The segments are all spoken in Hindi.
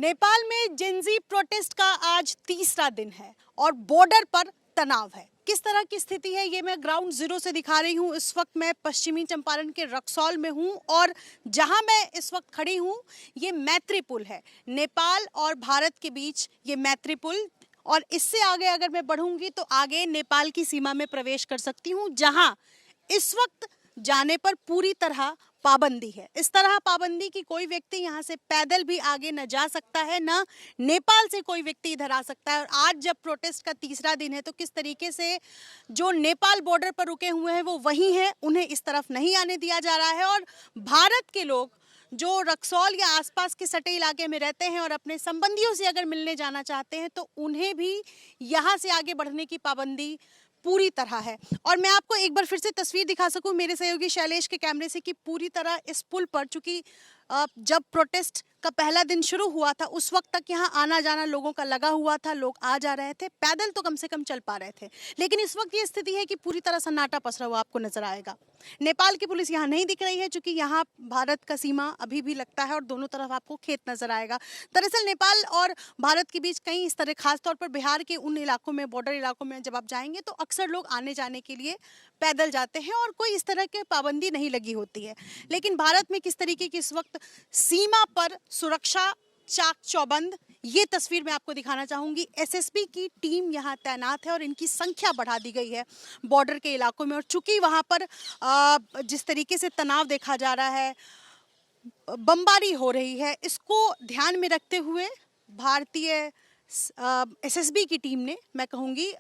नेपाल में जेनजी प्रोटेस्ट का आज तीसरा दिन है और बॉर्डर पर तनाव है। किस तरह की स्थिति है ये मैं ग्राउंड जीरो से दिखा रही हूँ। इस वक्त मैं पश्चिमी चंपारण के रक्सौल में हूँ और जहाँ मैं इस वक्त खड़ी हूँ ये मैत्री पुल है, नेपाल और भारत के बीच ये मैत्री पुल। और इससे आगे अगर मैं बढ़ूंगी तो आगे नेपाल की सीमा में प्रवेश कर सकती हूँ, जहाँ इस वक्त जाने पर पूरी तरह पाबंदी है। इस तरह पाबंदी की कोई व्यक्ति यहाँ से पैदल भी आगे न जा सकता है, न नेपाल से कोई व्यक्ति इधर आ सकता है। और आज जब प्रोटेस्ट का तीसरा दिन है तो किस तरीके से जो नेपाल बॉर्डर पर रुके हुए हैं वो वहीं हैं, उन्हें इस तरफ नहीं आने दिया जा रहा है। और भारत के लोग जो रक्सौल या आसपास के सटे इलाके में रहते हैं और अपने संबंधियों से अगर मिलने जाना चाहते हैं तो उन्हें भी यहाँ से आगे बढ़ने की पाबंदी पूरी तरह है। और मैं आपको एक बार फिर से तस्वीर दिखा सकूं मेरे सहयोगी शैलेश के कैमरे से कि पूरी तरह इस पुल पर, चूंकि जब प्रोटेस्ट का पहला दिन शुरू हुआ था उस वक्त तक यहाँ आना जाना लोगों का लगा हुआ था, लोग आ जा रहे थे, पैदल तो कम से कम चल पा रहे थे। लेकिन इस वक्त ये स्थिति है कि पूरी तरह सन्नाटा पसरा हुआ आपको नजर आएगा। नेपाल की पुलिस यहाँ नहीं दिख रही है, चूंकि यहाँ भारत का सीमा अभी भी लगता है और दोनों तरफ आपको खेत नजर आएगा। दरअसल नेपाल और भारत के बीच कई इस तरह, खासतौर पर बिहार के उन इलाकों में, बॉर्डर इलाकों में जब आप जाएंगे तो अक्सर लोग आने जाने के लिए पैदल जाते हैं और कोई इस तरह की पाबंदी नहीं लगी होती है। लेकिन भारत में किस तरीके की इस वक्त सीमा पर सुरक्षा चाक चौबंद, ये तस्वीर मैं आपको दिखाना चाहूंगी। एसएसबी की टीम यहाँ तैनात है और इनकी संख्या बढ़ा दी गई है बॉर्डर के इलाकों में। और चूंकि वहाँ पर जिस तरीके से तनाव देखा जा रहा है, बमबारी हो रही है, इसको ध्यान में रखते हुए भारतीय एसएसबी की टीम ने, मैं कहूँगी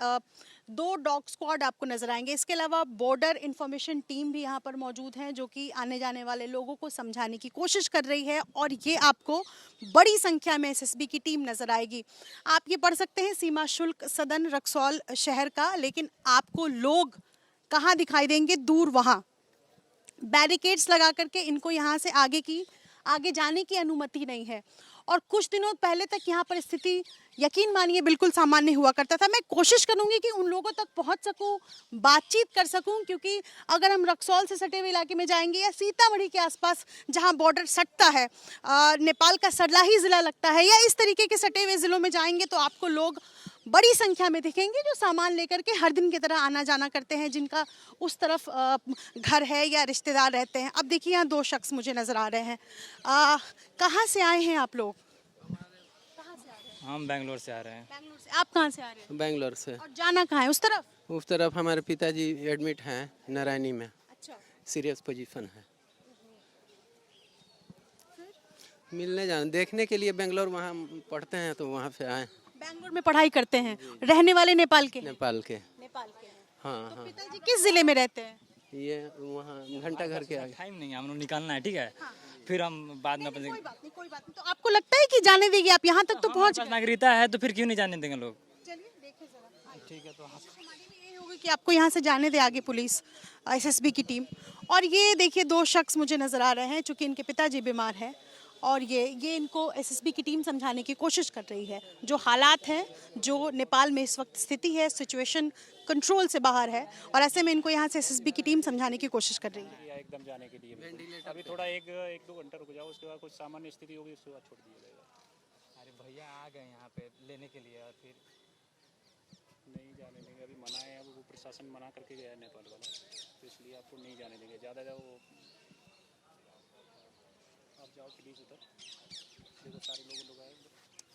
2 डॉग स्क्वाड आपको नजर आएंगे। इसके अलावा बॉर्डर इंफॉर्मेशन टीम भी यहाँ पर मौजूद हैं जो कि आने जाने वाले लोगों को समझाने की कोशिश कर रही है। और ये आपको बड़ी संख्या में एसएसबी की टीम नजर आएगी। आप ये पढ़ सकते हैं सीमा शुल्क सदन रक्सौल शहर का, लेकिन आपको लोग कहाँ दिखाई देंगे? दूर वहाँ बैरिकेड्स लगा करके इनको यहाँ से आगे जाने की अनुमति नहीं है। और कुछ दिनों पहले तक यहाँ पर स्थिति, यकीन मानिए, बिल्कुल सामान्य हुआ करता था। मैं कोशिश करूंगी कि उन लोगों तक पहुंच सकूं, बातचीत कर सकूं, क्योंकि अगर हम रक्सौल से सटे हुए इलाके में जाएंगे या सीतामढ़ी के आसपास जहां बॉर्डर सटता है, नेपाल का सरलाही जिला लगता है, या इस तरीके के सटे हुए जिलों में जाएंगे तो आपको लोग बड़ी संख्या में दिखेंगे जो सामान लेकर के हर दिन की तरह आना जाना करते हैं, जिनका उस तरफ घर है या रिश्तेदार रहते हैं। अब देखिए यहाँ 2 शख्स मुझे नजर आ रहे हैं। कहाँ से आए हैं आप लोग? हम बेंगलोर से आ रहे हैं। बेंगलोर से। आप कहाँ से आ रहे हैं? बेंगलोर से। और जाना कहाँ है? उस तरफ हमारे पिताजी एडमिट हैं नारायणी में। अच्छा। सीरियस पोजीशन है। मिलने जाना, देखने के लिए बेंगलोर, वहाँ पढ़ते हैं तो वहाँ से आए। बेंगलोर में पढ़ाई करते हैं, रहने वाले नेपाल के? नेपाल के। हाँ। तो हाँ। पिताजी किस जिले में रहते हैं? ये वहाँ घंटा घर के आगे। टाइम नहीं है, हम लोग निकालना है, ठीक है। फिर हम बाद में अपने कोई बात नहीं। तो आपको लगता है कि जाने देगी? आप यहाँ तक तो पहुँच गए। नागरिकता है तो फिर क्यों नहीं जाने देंगे लोग? चलिए देखें जरा। ठीक है, तो हमारी भी यही होगी कि आपको यहाँ से जाने दे आगे पुलिस, एसएसबी की टीम। और ये देखिए 2 शख्स मुझे नजर आ रहे हैं, चूंकि इनके पिताजी बीमार हैं और ये इनको एसएसबी की टीम समझाने की कोशिश कर रही है। जो हालात हैं, जो नेपाल में इस वक्त स्थिति है, सिचुएशन कंट्रोल से बाहर है और ऐसे में इनको यहाँ से एसएसबी की टीम समझाने की कोशिश कर रही है। एकदम जाने के लिए अभी थोड़ा 1-2 घंटा रुक जाओ, उसके बाद कुछ सामान्य स्थिति होगी, उसके बाद छोड़ दिया जाएगा। अरे भैया आ गए यहाँ पे लेने के लिए और फिर नहीं जाने देंगे, अभी मना है। अब वो प्रशासन मना करके गया है नेपाल वाला, तो इसलिए आपको नहीं जाने देंगे। ज़्यादा जाओ, आप जाओ प्लीज़ उधर, देखो सारे लोग आए।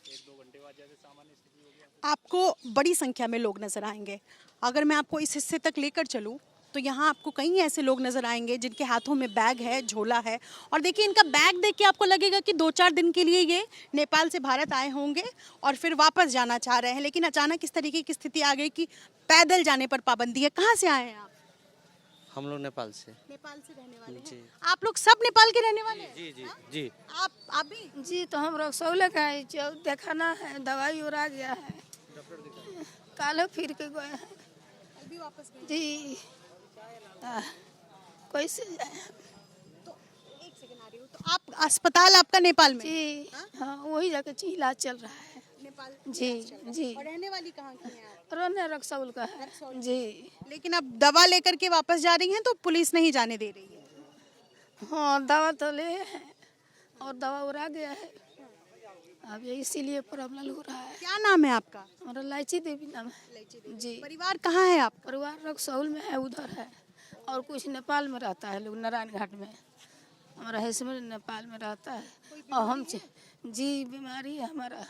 1-2 घंटे बाद जैसे सामान्य स्थिति होगी आपको बड़ी संख्या में लोग नजर आएंगे। अगर मैं आपको इस हिस्से तक लेकर चलूं तो यहाँ आपको कई ऐसे लोग नजर आएंगे जिनके हाथों में बैग है, झोला है। और देखिए इनका बैग देख के आपको लगेगा कि 2-4 दिन के लिए ये नेपाल से भारत आए होंगे और फिर वापस जाना चाह रहे हैं। लेकिन अचानक इस तरीके की स्थिति आ गई कि पैदल जाने पर पाबंदी है। कहाँ से आए हैं आप? हम लोग नेपाल से रहने वाले जी। हैं। आप लोग सब नेपाल के रहने वाले हैं? जी जी जी। आप भी? जी, तो हम रक्सौल का है, जो देखाना है, दवाई उड़ा गया है, काले फिर के गए हैं। अभी वापस गए? जी। कैसे जाए? तो एक सेकंड आ रही हूँ। तो आप अस्पताल आपका नेपाल में? जी हाँ, वही जाके इलाज चल रहा है। नेपाल? जी जी। और रहने वाली कहाँ की हैं आप? रोने रक्सौल का है जी। लेकिन अब दवा लेकर के वापस जा रही हैं तो पुलिस नहीं जाने दे रही है। हाँ, दवा तो ले है और दवा उड़ा गया है। अब ये इसीलिए प्रॉब्लम हो रहा है। क्या नाम है आपका? हमारा लाइची देवी नाम है जी। परिवार कहाँ है आपका? परिवार रक्सौल में है, उधर है, और कुछ नेपाल में रहता है लोग, नारायण घाट में। हमारा हस्बैंड नेपाल में रहता है और हम जी बीमारी है हमारा,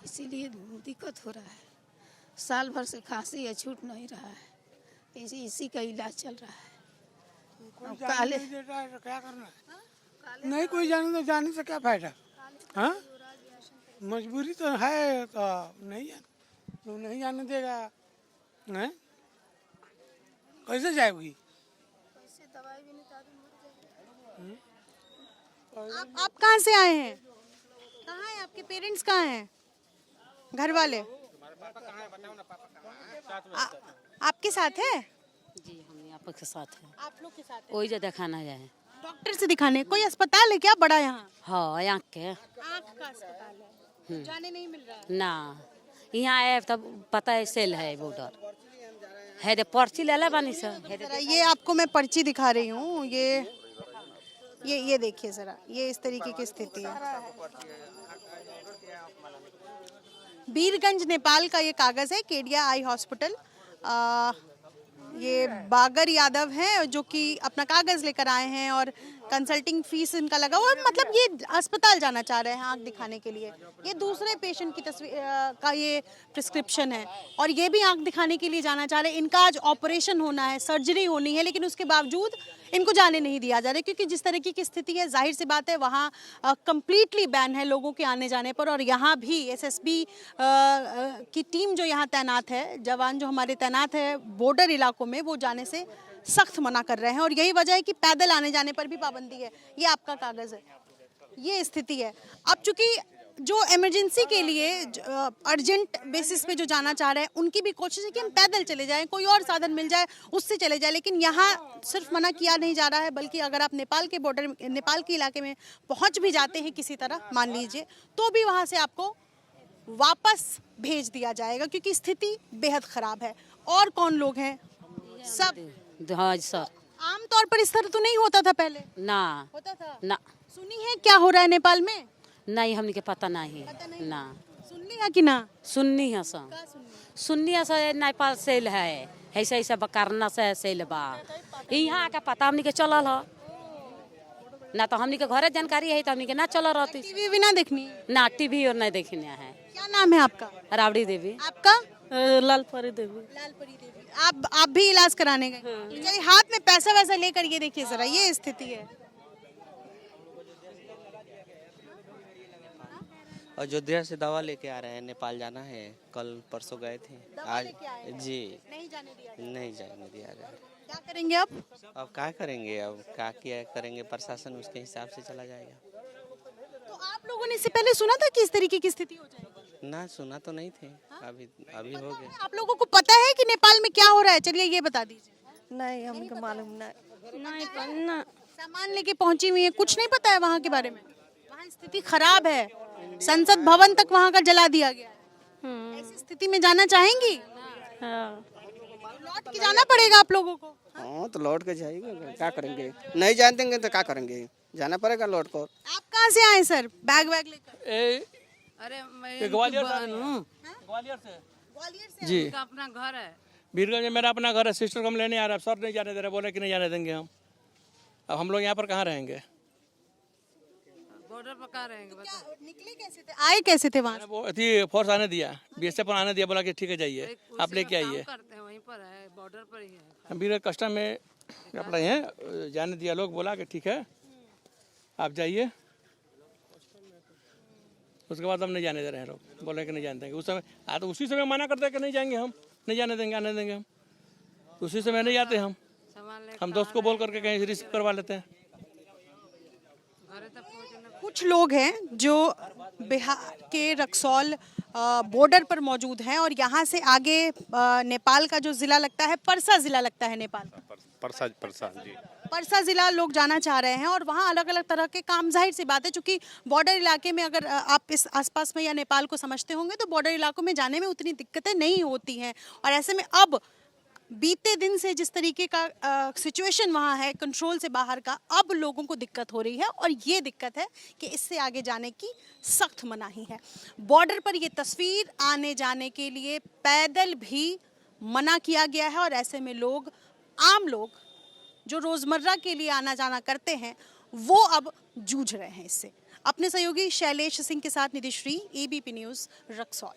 इसीलिए दिक्कत हो रहा है। साल भर से खांसी है, छूट नहीं रहा है, इसी का इलाज चल रहा है। अब काले क्या करना है? नहीं कोई जाने तो जाने से क्या फायदा? हाँ, मजबूरी तो है, तो नहीं तो नहीं जाने देगा, हैं? कैसे जाएगी? आप कहाँ से आए हैं? कहाँ हैं आपके पेरेंट्स? कहाँ हैं घर वाले? आपके साथ है? जी हम यहाँ पर के साथ हैं। आप लोग के साथ है? वही जो दिखाना जाए। डॉक्टर से दिखाने कोई अस्पताल है क्या बड़ा यहाँ? हाँ आँख के आँख का अस्पताल है, जाने नहीं मिल रहा है। ना यहाँ आए तब पता है सेल है बॉर्डर है दे पर्ची ले ला बानी सर है जरा ये आपको मैं पर्ची दिखा रही हूँ, ये देखिए जरा, ये इस तरीके की स्थिति है। बीरगंज नेपाल का ये कागज है, केडिया आई हॉस्पिटल। ये बागर यादव हैं जो कि अपना कागज लेकर आए हैं और कंसल्टिंग फीस इनका लगा हुआ, मतलब ये अस्पताल जाना चाह रहे हैं आंख दिखाने के लिए। ये दूसरे पेशेंट की तस्वीर का ये प्रिस्क्रिप्शन है और ये भी आंख दिखाने के लिए जाना चाह रहे हैं। इनका आज ऑपरेशन होना है, सर्जरी होनी है, लेकिन उसके बावजूद इनको जाने नहीं दिया जा रहा है क्योंकि जिस तरीके की स्थिति है, जाहिर सी बात है वहाँ कंप्लीटली बैन है लोगों के आने जाने पर। और यहाँ भी एसएसबी की टीम जो यहाँ तैनात है, जवान जो हमारे तैनात है बॉर्डर इलाकों में, वो जाने से सख्त मना कर रहे हैं और यही वजह है कि पैदल आने जाने पर भी पाबंदी है। ये आपका कागज है, ये स्थिति है। अब चूंकि जो इमरजेंसी के लिए अर्जेंट बेसिस पे जो जाना चाह रहे हैं, उनकी भी कोशिश है कि हम पैदल चले जाएं, कोई और साधन मिल जाए उससे चले जाए, लेकिन यहाँ सिर्फ मना किया नहीं जा रहा है, बल्कि अगर आप नेपाल के बॉर्डर, नेपाल के इलाके में पहुँच भी जाते हैं किसी तरह मान लीजिए, तो भी वहाँ से आपको वापस भेज दिया जाएगा क्योंकि स्थिति बेहद खराब है। और कौन लोग हैं? सब। हाँ सर। आमतौर पर इस तरह तो नहीं होता था पहले? ना होता था ना सुनी है क्या हो रहा है नेपाल में? नहीं हमने के पता नहीं ना सुन लिया कि ना? सुननी है सर, सुननी है सर। नेपाल सेल है ऐसा ऐसा बकारना से सेल बा यहाँ का पता हमने के चलल है ना, तो हमने के घरे जानकारी है तो हमने के ना चल रहती। टीवी भी ना देखनी? ना टीवी और नहीं देखने है। क्या नाम है आपका? राबड़ी देवी। आपका? लालपरी देवी। लालपरी देवी। आप भी इलाज कराने गए? चलिए, हाथ में पैसा वैसा लेकर ये देखिए जरा, ये स्थिति है। अयोध्या से दवा लेके आ रहे हैं, नेपाल जाना है, कल परसों गए थे, आज जी नहीं जाने दिया? नहीं जाने दिया गया। क्या करेंगे अब? अब क्या करेंगे, अब क्या करेंगे, प्रशासन उसके हिसाब से चला जाएगा। तो आप लोगों ने इससे पहले सुना था कि इस तरीके की स्थिति हो जाएगी? ना सुना तो नहीं थे, अभी हो गए। आप लोगों को पता है कि नेपाल में क्या हो रहा है? चलिए ये बता दीजिए। नहीं हमको मालूम नहीं पन्ना। सामान लेके पहुंची हुई है, कुछ नहीं पता है वहाँ के बारे में? वहाँ स्थिति खराब है, संसद भवन तक वहाँ का जला दिया गया है। ऐसी स्थिति में जाना चाहेंगी? हाँ। लौट के जाना पड़ेगा आप लोगों को। हाँ तो लौट के जाएंगे, क्या करेंगे, नहीं जान देंगे तो क्या करेंगे, जाना पड़ेगा लौट कर। आप कहाँ से आए सर बैग वैग लेकर? अरे मैं ग्वालियर ग्वालियर से? जी अपना घर है बीरगंज में मेरा अपना घर है। सिस्टर को हम लेने आ रहे हैं, सर नहीं जाने दे रहे, बोले कि नहीं जाने देंगे हम। अब हम लोग यहाँ पर कहाँ रहेंगे? बॉर्डर पर कहाँ रहेंगे? निकले कैसे थे, आए कैसे थे वहाँ? वो अथी फोर्स आने दिया, बीएसएफ आने दिया, बोला कि ठीक है जाइए आप लेके आइए। करते हैं वहीं पर है, बॉर्डर पर ही है। हम बीरगंज कस्टम में अपना हैं, जाने दिया लोग, बोला कि ठीक है आप जाइए। उसके बाद हम नहीं जाने दे रहे हैं, लोग बोले कि नहीं जाने देंगे। उस समय तो उसी समय मना करते हैं कि नहीं जाएंगे, हम नहीं जाने देंगे, आने देंगे हम। उसी समय नहीं जाते हम दोस्त को बोल करके कहीं रिसीव करवा लेते हैं। कुछ लोग हैं जो बिहार के रक्सौल बॉर्डर पर मौजूद हैं और यहाँ से आगे नेपाल का जो जिला लगता है, परसा जिला लगता है नेपाल का। परसा जी, परसा जिला लोग जाना चाह रहे हैं और वहाँ अलग अलग तरह के काम, जाहिर सी बात है चूंकि बॉर्डर इलाके में अगर आप इस आसपास में या नेपाल को समझते होंगे तो बॉर्डर इलाकों में जाने में उतनी दिक्कतें नहीं होती हैं। और ऐसे में अब बीते दिन से जिस तरीके का सिचुएशन वहाँ है कंट्रोल से बाहर का, अब लोगों को दिक्कत हो रही है और ये दिक्कत है कि इससे आगे जाने की सख्त मनाही है। बॉर्डर पर ये तस्वीर, आने जाने के लिए पैदल भी मना किया गया है और ऐसे में लोग, आम लोग जो रोजमर्रा के लिए आना जाना करते हैं, वो अब जूझ रहे हैं इससे। अपने सहयोगी शैलेश सिंह के साथ निधिश्री, एबीपी न्यूज़, रक्सौल।